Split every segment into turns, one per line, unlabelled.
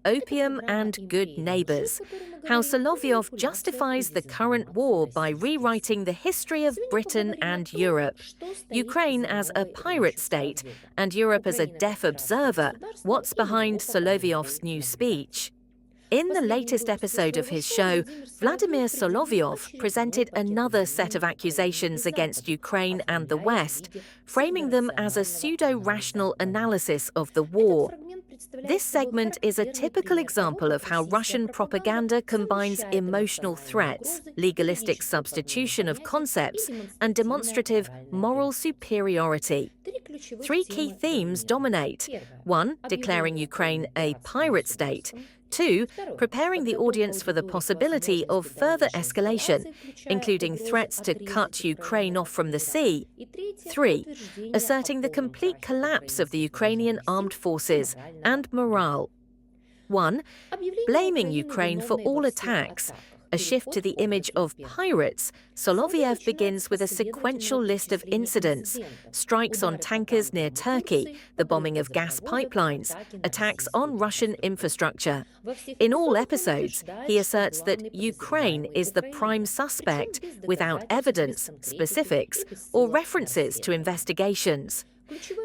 Opium and Good Neighbors, how Solovyov justifies the current war by rewriting the history of Britain and Europe, Ukraine as a pirate state and Europe as a deaf observer, what's behind Solovyov's new speech. In the latest episode of his show, Vladimir Solovyov presented another set of accusations against Ukraine and the West, framing them as a pseudo-rational analysis of the war. This segment is a typical example of how Russian propaganda combines emotional threats, legalistic substitution of concepts, and demonstrative moral superiority. Three key themes dominate. 1. Declaring Ukraine a pirate state. 2. Preparing the audience for the possibility of further escalation, including threats to cut Ukraine off from the sea. 3. Asserting the complete collapse of the Ukrainian armed forces and morale. 1. Blaming Ukraine for all attacks. A shift to the image of pirates, Solovyov begins with a sequential list of incidents: strikes on tankers near Turkey, the bombing of gas pipelines, attacks on Russian infrastructure. In all episodes, he asserts that Ukraine is the prime suspect without evidence, specifics, or references to investigations.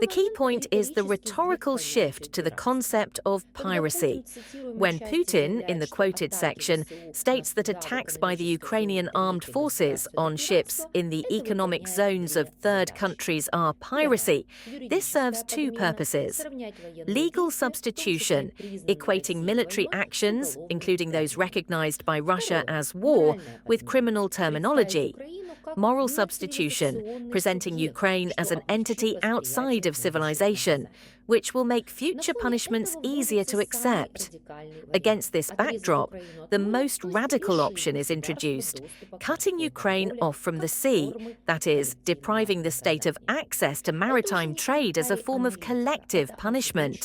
The key point is the rhetorical shift to the concept of piracy. When Putin, in the quoted section, states that attacks by the Ukrainian armed forces on ships in the economic zones of third countries are piracy, this serves two purposes: legal substitution, equating military actions, including those recognized by Russia as war, with criminal terminology; moral substitution, presenting Ukraine as an entity outside of civilization, which will make future punishments easier to accept. Against this backdrop, the most radical option is introduced: cutting Ukraine off from the sea, that is, depriving the state of access to maritime trade as a form of collective punishment.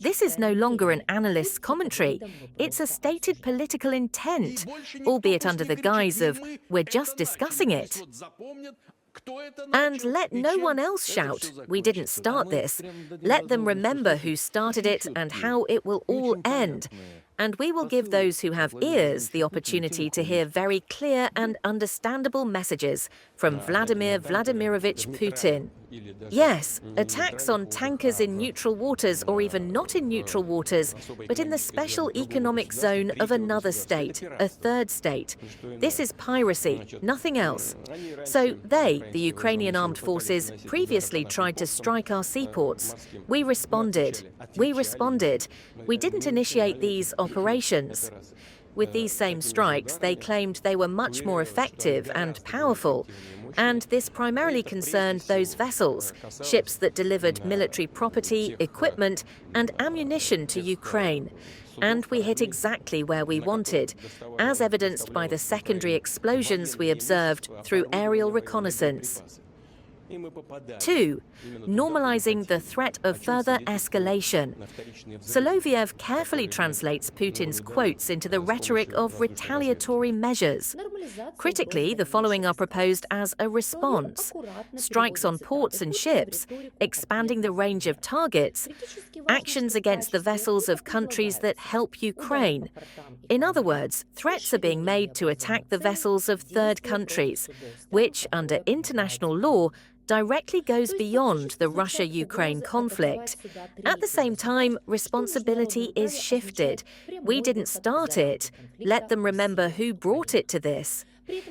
This is no longer an analyst's commentary, it's a stated political intent, albeit under the guise of "we're just discussing it." And let no one else shout, "We didn't start this." Let them remember who started it and how it will all end. And we will give those who have ears the opportunity to hear very clear and understandable messages from Vladimir Vladimirovich Putin. Yes, attacks on tankers in neutral waters, or even not in neutral waters, but in the special economic zone of another state, a third state. This is piracy, nothing else. So they, the Ukrainian armed forces, previously tried to strike our seaports. We responded. We didn't initiate these operations. With these same strikes, they claimed they were much more effective and powerful. And this primarily concerned those vessels, ships that delivered military property, equipment, and ammunition to Ukraine. And we hit exactly where we wanted, as evidenced by the secondary explosions we observed through aerial reconnaissance. 2. Normalizing the threat of further escalation. Solovyov carefully translates Putin's quotes into the rhetoric of retaliatory measures. Critically, the following are proposed as a response: strikes on ports and ships, expanding the range of targets, actions against the vessels of countries that help Ukraine. In other words, threats are being made to attack the vessels of third countries, which, under international law, directly goes beyond the Russia-Ukraine conflict. At the same time, responsibility is shifted. We didn't start it. Let them remember who brought it to this.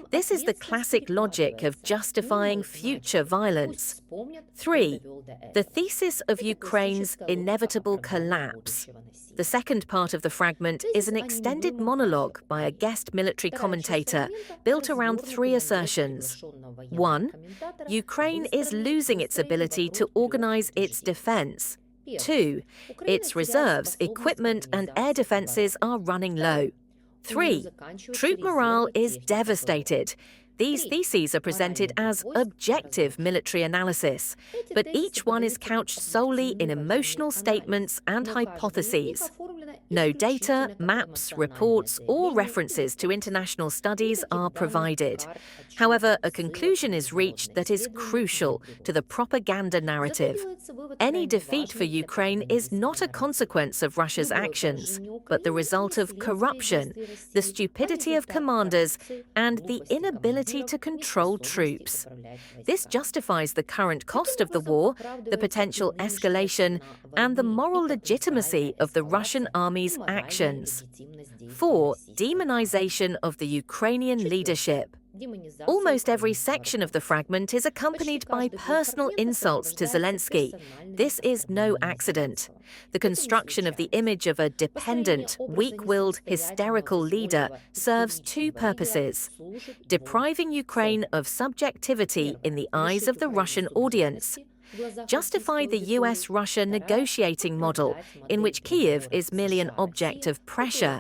This is the classic logic of justifying future violence. 3. The thesis of Ukraine's inevitable collapse. The second part of the fragment is an extended monologue by a guest military commentator built around three assertions. 1. Ukraine is losing its ability to organize its defense. 2. Its reserves, equipment, and air defenses are running low. 3. Troop morale is devastated. These theses are presented as objective military analysis, but each one is couched solely in emotional statements and hypotheses. No data, maps, reports, or references to international studies are provided. However, a conclusion is reached that is crucial to the propaganda narrative. Any defeat for Ukraine is not a consequence of Russia's actions, but the result of corruption, the stupidity of commanders, and the inability to control troops. This justifies the current cost of the war, the potential escalation, and the moral legitimacy of the Russian army's actions. 4. Demonization of the Ukrainian leadership. Almost every section of the fragment is accompanied by personal insults to Zelensky. This is no accident. The construction of the image of a dependent, weak-willed, hysterical leader serves two purposes: depriving Ukraine of subjectivity in the eyes of the Russian audience, justify the US-Russia negotiating model, in which Kyiv is merely an object of pressure.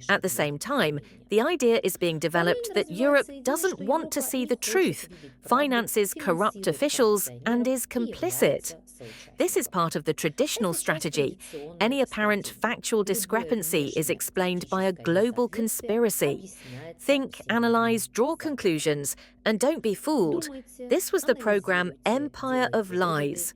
At the same time, the idea is being developed that Europe doesn't want to see the truth, finances corrupt officials, and is complicit. This is part of the traditional strategy. Any apparent factual discrepancy is explained by a global conspiracy. Think, analyze, draw conclusions, and don't be fooled. This was the program Empire of Lies.